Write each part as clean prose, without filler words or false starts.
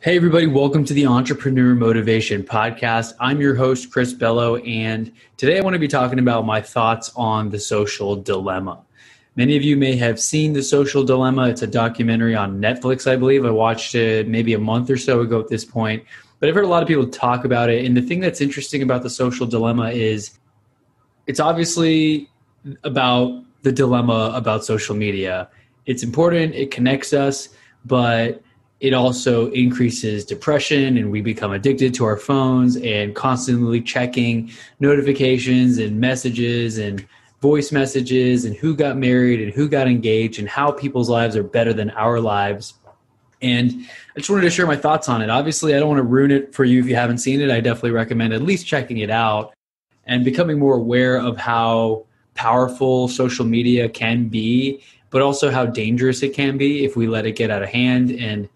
Hey, everybody, welcome to the Entrepreneur Motivation Podcast. I'm your host, Chris Bello, and today I want to be talking about my thoughts on the social dilemma. Many of you may have seen The Social Dilemma. It's a documentary on Netflix, I believe. I watched it maybe a month or so ago at this point, but I've heard a lot of people talk about it. And the thing that's interesting about The Social Dilemma is it's obviously about the dilemma about social media. It's important, it connects us, but it also increases depression and we become addicted to our phones and constantly checking notifications and messages and voice messages and who got married and who got engaged and how people's lives are better than our lives. And I just wanted to share my thoughts on it. Obviously, I don't want to ruin it for you if you haven't seen it. I definitely recommend at least checking it out and becoming more aware of how powerful social media can be, but also how dangerous it can be if we let it get out of hand. And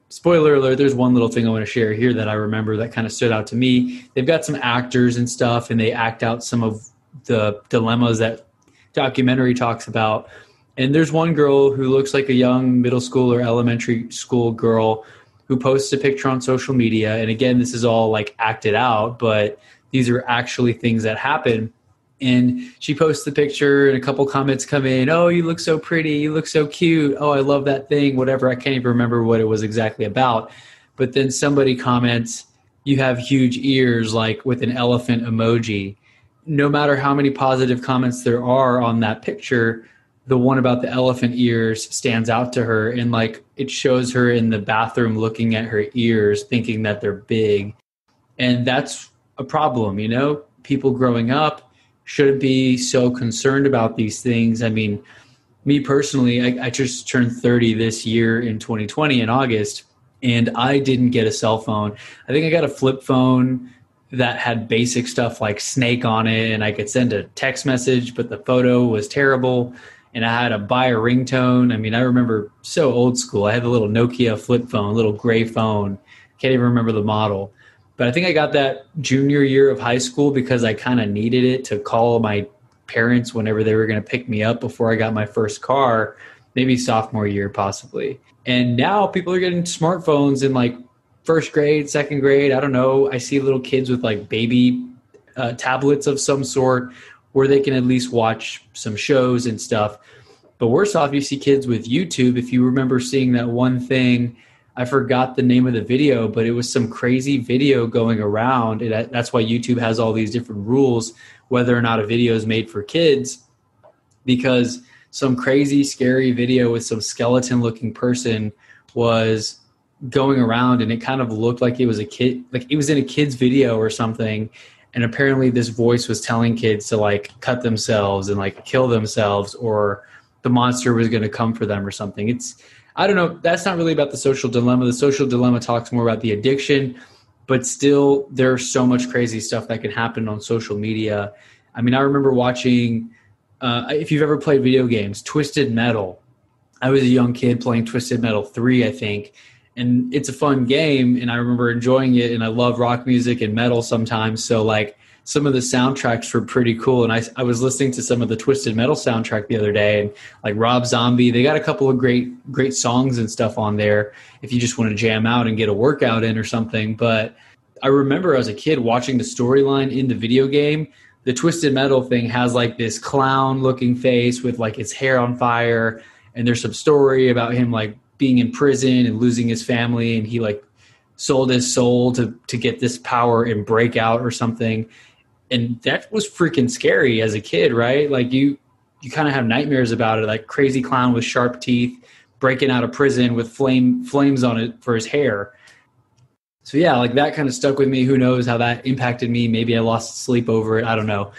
spoiler alert, there's one little thing I want to share here that I remember that kind of stood out to me. They've got some actors and stuff, and they act out some of the dilemmas that documentary talks about. And there's one girl who looks like a young middle school or elementary school girl who posts a picture on social media. And again, this is all like acted out, but these are actually things that happen. And she posts the picture and a couple comments come in. Oh, you look so pretty. You look so cute. Oh, I love that thing. Whatever. I can't even remember what it was exactly about. But then somebody comments, you have huge ears, like with an elephant emoji. No matter how many positive comments there are on that picture, the one about the elephant ears stands out to her. And like it shows her in the bathroom looking at her ears, thinking that they're big. And that's a problem, you know? People growing up shouldn't be so concerned about these things. I mean, me personally, I just turned 30 this year in 2020 in August, and I didn't get a cell phone. I think I got a flip phone that had basic stuff like Snake on it, and I could send a text message, but the photo was terrible, and I had to buy a ringtone. I mean, I remember so old school. I had a little Nokia flip phone, a little gray phone. Can't even remember the model. But I think I got that junior year of high school because I kind of needed it to call my parents whenever they were going to pick me up before I got my first car, maybe sophomore year possibly. And now people are getting smartphones in like first grade, second grade. I don't know. I see little kids with like baby tablets of some sort where they can at least watch some shows and stuff. But worse off, you see kids with YouTube. If you remember seeing that one thing, I forgot the name of the video, but it was some crazy video going around. And that's why YouTube has all these different rules, whether or not a video is made for kids, because some crazy, scary video with some skeleton-looking person was going around, and it kind of looked like it was a kid, like it was in a kid's video or something. And apparently this voice was telling kids to like cut themselves and like kill themselves, or the monster was going to come for them or something. I don't know. That's not really about the social dilemma. The social dilemma talks more about the addiction, but still there's so much crazy stuff that can happen on social media. I mean, I remember watching, if you've ever played video games, Twisted Metal. I was a young kid playing Twisted Metal 3, I think, and it's a fun game, and I remember enjoying it, and I love rock music and metal sometimes, so like some of the soundtracks were pretty cool. And I was listening to some of the Twisted Metal soundtrack the other day, and like Rob Zombie, they got a couple of great songs and stuff on there if you just want to jam out and get a workout in or something. But I remember as a kid watching the storyline in the video game. The Twisted Metal thing has like this clown looking face with like his hair on fire. And there's some story about him like being in prison and losing his family. And he like sold his soul to get this power and break out or something. And that was freaking scary as a kid, right? Like you kind of have nightmares about it, like crazy clown with sharp teeth breaking out of prison with flames on it for his hair. So yeah, like that kind of stuck with me. Who knows how that impacted me? Maybe I lost sleep over it. I don't know.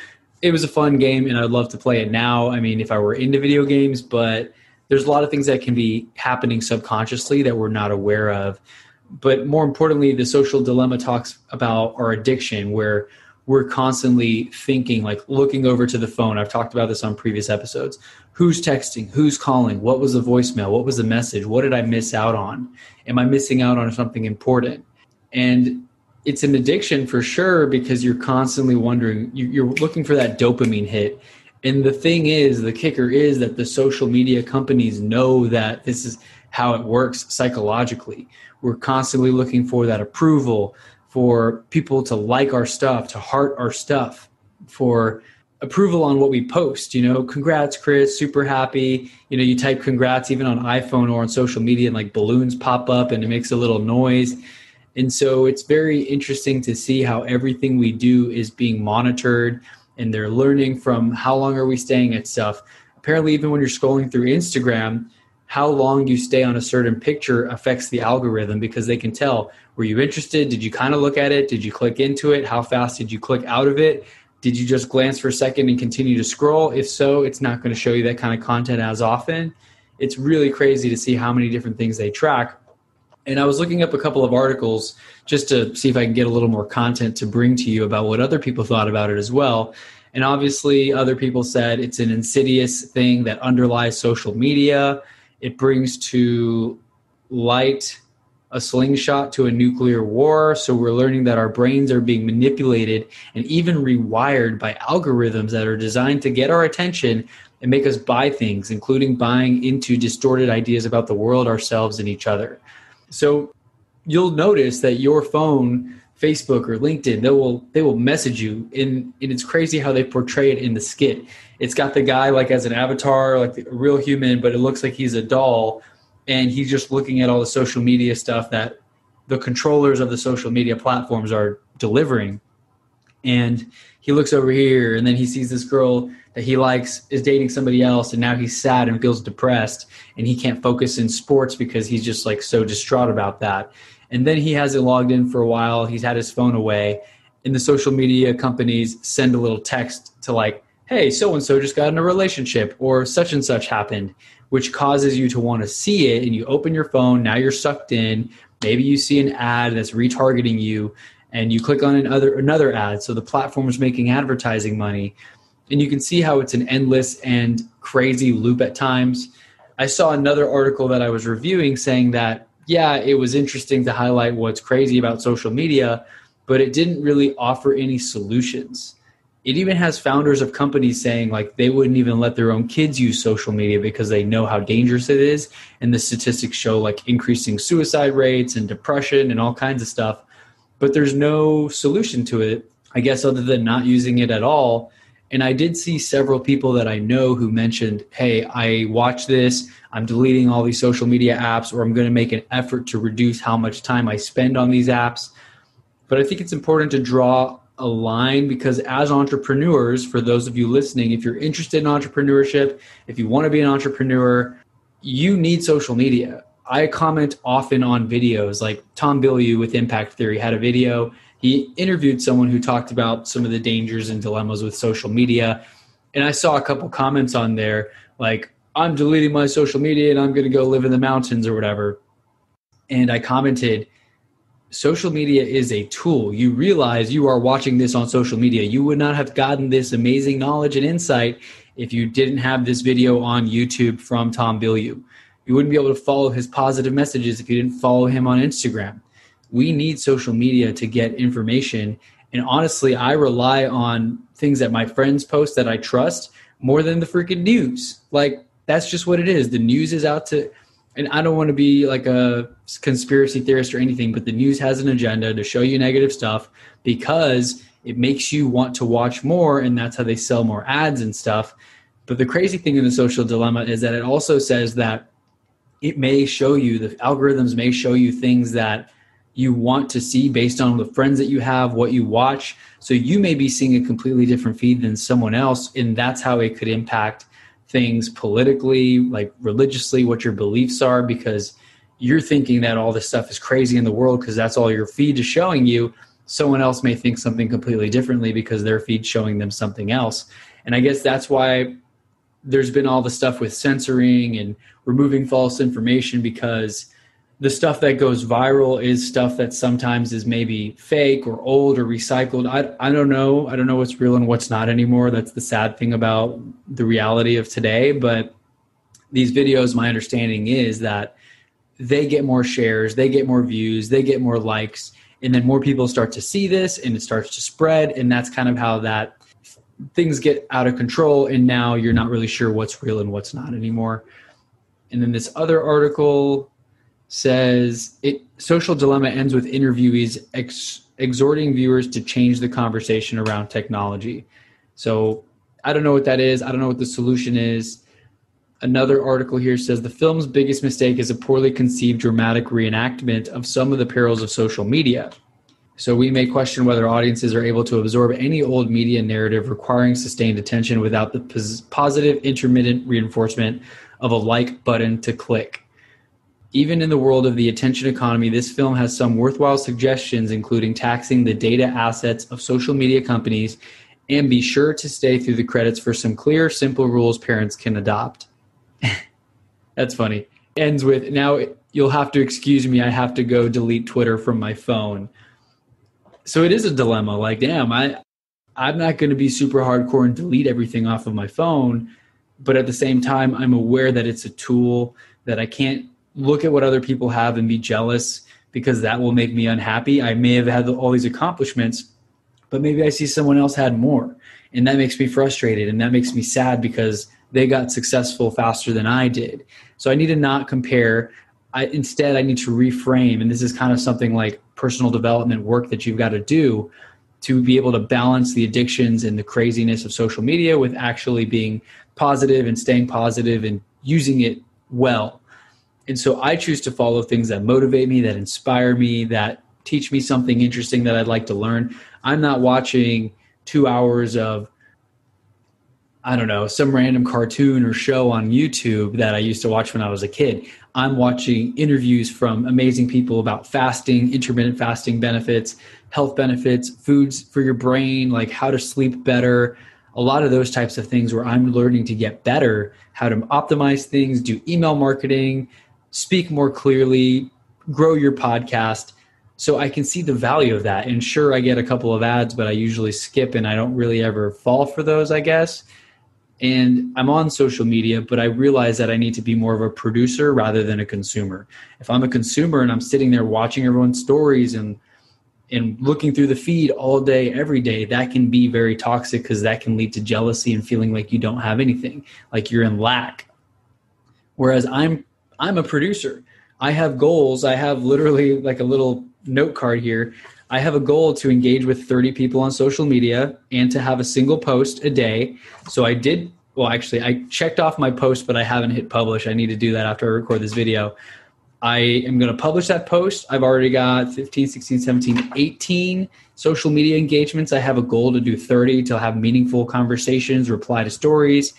It was a fun game, and I'd love to play it now. I mean, if I were into video games, but there's a lot of things that can be happening subconsciously that we're not aware of. But more importantly, the social dilemma talks about our addiction, where we're constantly thinking, like looking over to the phone. I've talked about this on previous episodes. Who's texting? Who's calling? What was the voicemail? What was the message? What did I miss out on? Am I missing out on something important? And it's an addiction for sure, because you're constantly wondering, you're looking for that dopamine hit. And the thing is, the kicker is that the social media companies know that this how it works psychologically. We're constantly looking for that approval, for people to like our stuff, to heart our stuff, for approval on what we post. Congrats, Chris, super happy. You type congrats even on iPhone or on social media, and like balloons pop up and it makes a little noise. And so it's very interesting to see how everything we do is being monitored, and they're learning from how long are we staying at stuff. Apparently, even when you're scrolling through Instagram, how long you stay on a certain picture affects the algorithm, because they can tell, were you interested? Did you kind of look at it? Did you click into it? How fast did you click out of it? Did you just glance for a second and continue to scroll? If so, it's not going to show you that kind of content as often. It's really crazy to see how many different things they track. And I was looking up a couple of articles just to see if I can get a little more content to bring to you about what other people thought about it as well. And obviously, other people said it's an insidious thing that underlies social media. It brings to light a slingshot to a nuclear war. So we're learning that our brains are being manipulated and even rewired by algorithms that are designed to get our attention and make us buy things, including buying into distorted ideas about the world, ourselves, and each other. So you'll notice that your phone, Facebook or LinkedIn, they will message you, and it's crazy how they portray it in the skit. It's got the guy like as an avatar, like a real human, but it looks like he's a doll, and he's just looking at all the social media stuff that the controllers of the social media platforms are delivering. And he looks over here, and then he sees this girl that he likes is dating somebody else, and now he's sad and feels depressed, and he can't focus in sports because he's just like so distraught about that. And then he hasn't logged in for a while. He's had his phone away, and the social media companies send a little text to like, hey, so-and-so just got in a relationship, or such and such happened, which causes you to want to see it. And you open your phone, now you're sucked in. Maybe you see an ad that's retargeting you, and you click on another ad. So the platform is making advertising money. And you can see how it's an endless and crazy loop at times. I saw another article that I was reviewing saying that, yeah, it was interesting to highlight what's crazy about social media, but it didn't really offer any solutions. It even has founders of companies saying like they wouldn't even let their own kids use social media because they know how dangerous it is. And the statistics show like increasing suicide rates and depression and all kinds of stuff. But there's no solution to it, I guess, other than not using it at all. And I did see several people that I know who mentioned, hey, I watch this, I'm deleting all these social media apps, or I'm going to make an effort to reduce how much time I spend on these apps. But I think it's important to draw a line, because as entrepreneurs, for those of you listening, if you're interested in entrepreneurship, if you want to be an entrepreneur, you need social media. I comment often on videos, like Tom Bello with Impact Theory had a video. He interviewed someone who talked about some of the dangers and dilemmas with social media. And I saw a couple comments on there like, I'm deleting my social media and I'm going to go live in the mountains or whatever. And I commented, social media is a tool. You realize you are watching this on social media. You would not have gotten this amazing knowledge and insight if you didn't have this video on YouTube from Tom Bello. You wouldn't be able to follow his positive messages if you didn't follow him on Instagram. We need social media to get information. And honestly, I rely on things that my friends post that I trust more than the freaking news. Like, that's just what it is. The news is out to, and I don't want to be like a conspiracy theorist or anything, but the news has an agenda to show you negative stuff because it makes you want to watch more, and that's how they sell more ads and stuff. But the crazy thing in the social dilemma is that it also says that it may show you, the algorithms may show you things that you want to see based on the friends that you have, what you watch. So you may be seeing a completely different feed than someone else, and that's how it could impact things politically, like religiously, what your beliefs are, because you're thinking that all this stuff is crazy in the world because that's all your feed is showing you. Someone else may think something completely differently because their feed's showing them something else. And I guess that's why there's been all the stuff with censoring and removing false information, because the stuff that goes viral is stuff that sometimes is maybe fake or old or recycled. I don't know. I don't know what's real and what's not anymore. That's the sad thing about the reality of today. But these videos, my understanding is that they get more shares, they get more views, they get more likes, and then more people start to see this and it starts to spread. And that's kind of how that things get out of control. And now you're not really sure what's real and what's not anymore. And then this other article says Social Dilemma ends with interviewees exhorting viewers to change the conversation around technology. So I don't know what that is. I don't know what the solution is. Another article here says the film's biggest mistake is a poorly conceived dramatic reenactment of some of the perils of social media. So we may question whether audiences are able to absorb any old media narrative requiring sustained attention without the positive intermittent reinforcement of a like button to click. Even in the world of the attention economy, this film has some worthwhile suggestions, including taxing the data assets of social media companies, and be sure to stay through the credits for some clear, simple rules parents can adopt. That's funny. Ends with, now you'll have to excuse me, I have to go delete Twitter from my phone. So it is a dilemma. Like, damn, I'm not going to be super hardcore and delete everything off of my phone. But at the same time, I'm aware that it's a tool, that I can't look at what other people have and be jealous because that will make me unhappy. I may have had all these accomplishments, but maybe I see someone else had more. And that makes me frustrated. And that makes me sad because they got successful faster than I did. So I need to not compare. Instead, I need to reframe. And this is kind of something like personal development work that you've got to do to be able to balance the addictions and the craziness of social media with actually being positive and staying positive and using it well. And so I choose to follow things that motivate me, that inspire me, that teach me something interesting that I'd like to learn. I'm not watching 2 hours of, I don't know, some random cartoon or show on YouTube that I used to watch when I was a kid. I'm watching interviews from amazing people about fasting, intermittent fasting benefits, health benefits, foods for your brain, like how to sleep better, a lot of those types of things where I'm learning to get better, how to optimize things, do email marketing, speak more clearly, grow your podcast. So I can see the value of that. And sure, I get a couple of ads, but I usually skip and I don't really ever fall for those, I guess. And I'm on social media, but I realize that I need to be more of a producer rather than a consumer. If I'm a consumer and I'm sitting there watching everyone's stories and looking through the feed all day, every day, that can be very toxic because that can lead to jealousy and feeling like you don't have anything, like you're in lack. Whereas I'm a producer. I have goals. I have literally like a little note card here. I have a goal to engage with 30 people on social media and to have a single post a day. So I checked off my post, but I haven't hit publish. I need to do that after I record this video. I am going to publish that post. I've already got 15, 16, 17, 18 social media engagements. I have a goal to do 30 to have meaningful conversations, reply to stories,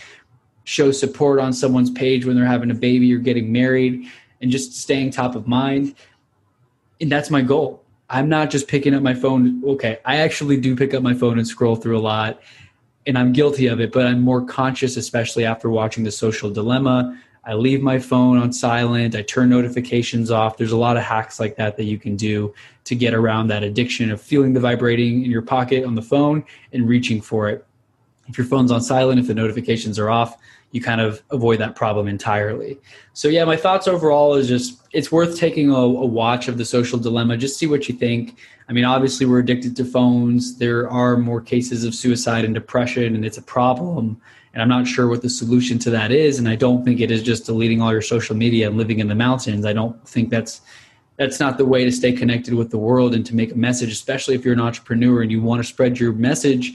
show support on someone's page when they're having a baby or getting married, and just staying top of mind. And that's my goal. I'm not just picking up my phone. Okay, I actually do pick up my phone and scroll through a lot, and I'm guilty of it, but I'm more conscious, especially after watching The Social Dilemma. I leave my phone on silent. I turn notifications off. There's a lot of hacks like that you can do to get around that addiction of feeling the vibrating in your pocket on the phone and reaching for it. If your phone's on silent, if the notifications are off, you kind of avoid that problem entirely. So yeah, my thoughts overall is just, it's worth taking a watch of The Social Dilemma. Just see what you think. I mean, obviously we're addicted to phones. There are more cases of suicide and depression, and it's a problem. And I'm not sure what the solution to that is. And I don't think it is just deleting all your social media and living in the mountains. I don't think that's not the way to stay connected with the world and to make a message, especially if you're an entrepreneur and you want to spread your message.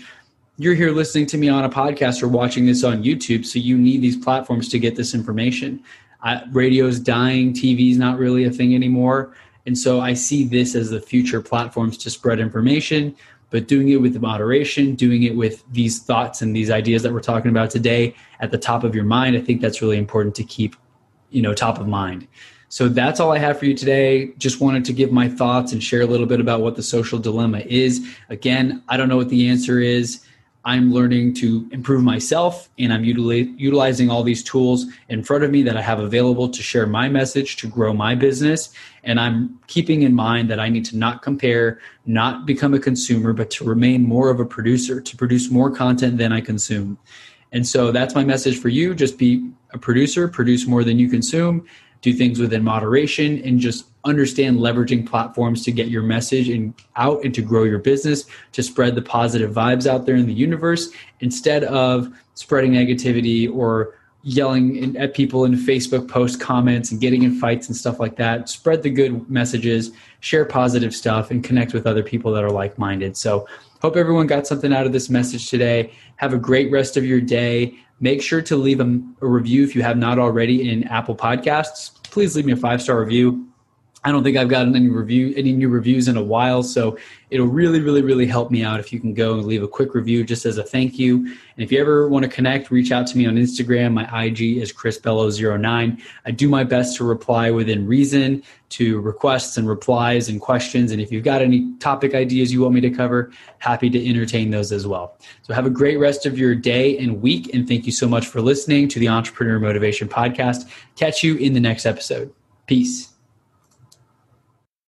You're here listening to me on a podcast or watching this on YouTube, so you need these platforms to get this information. Radio's dying, TV's not really a thing anymore. And so I see this as the future platforms to spread information, but doing it with moderation, doing it with these thoughts and these ideas that we're talking about today at the top of your mind. I think that's really important to keep, top of mind. So that's all I have for you today. Just wanted to give my thoughts and share a little bit about what The Social Dilemma is. Again, I don't know what the answer is. I'm learning to improve myself, and I'm utilizing all these tools in front of me that I have available to share my message, to grow my business. And I'm keeping in mind that I need to not compare, not become a consumer, but to remain more of a producer, to produce more content than I consume. And so that's my message for you. Just be a producer, produce more than you consume, do things within moderation, and just understand leveraging platforms to get your message out and to grow your business, to spread the positive vibes out there in the universe instead of spreading negativity or yelling at people in Facebook post comments and getting in fights and stuff like that. Spread the good messages, share positive stuff, and connect with other people that are like-minded. So hope everyone got something out of this message today. Have a great rest of your day. Make sure to leave a review if you have not already in Apple Podcasts. Please leave me a 5-star review. I don't think I've gotten any new reviews in a while, so it'll really help me out if you can go and leave a quick review just as a thank you. And if you ever want to connect, reach out to me on Instagram. My IG is chrisbello09. I do my best to reply within reason to requests and replies and questions. And if you've got any topic ideas you want me to cover, happy to entertain those as well. So have a great rest of your day and week, and thank you so much for listening to the Entrepreneur Motivation Podcast. Catch you in the next episode. Peace.